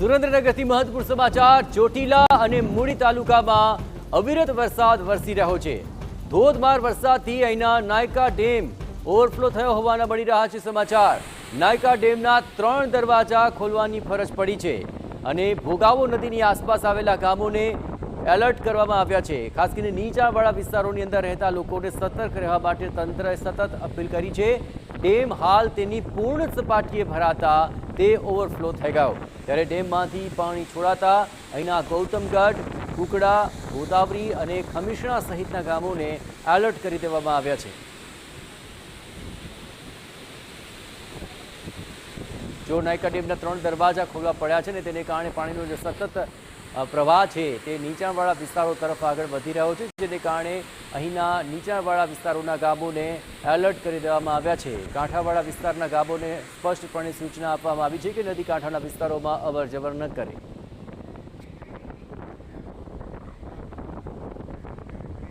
સુરેન્દ્રનગરથી મહત્વપૂર્ણ સમાચાર। ચોટીલા અને મૂળી તાલુકામાં અવિરત વરસાદ વરસી રહ્યો છે। ધોધમાર વરસાદથી અહીંના નાયકા ડેમ ઓવરફ્લો થયો હોવાના મળી રહ્યા છે સમાચાર। નાયકા ડેમના 3 દરવાજા ખોલવાની ફરજ પડી છે અને ભોગાવો નદીની આસપાસ આવેલા ગામોને એલર્ટ કરવામાં આવ્યા છે। ખાસ કરીને નીચાણવાળા વિસ્તારોની અંદર રહેતા લોકોને સતર્ક રહેવા માટે તંત્રએ સતત અપીલ કરી છે। ડેમ હાલ તેની પૂર્ણ સપાટીએ ભરાતા તે ઓવરફ્લો થઈ ગયો, ત્યારે ડેમમાંથી પાણી છોડાતા અહીંના ગૌતમગઢ, કુકડા, ગોદાવરી અને ખમીસણા સહિતના ગામોને એલર્ટ કરી દેવામાં આવ્યા છે। જો નાયકા ડેમના 3 દરવાજા ખોલવા પડ્યા છે ને તેને કારણે પાણીનો જે સતત પ્રવાહ છે તે નીચાણવાળા વિસ્તારો તરફ આગળ વધી રહ્યો છે, જેને કારણે અહીંના નીચાણવાળા વિસ્તારોના ગામોને એલર્ટ કરી દેવામાં આવ્યા છે। કાંઠાવાળા વિસ્તારના ગામોને સ્પષ્ટપણે સૂચના આપવામાં આવી છે કે નદી કાંઠાના વિસ્તારોમાં અવરજવર ન કરે।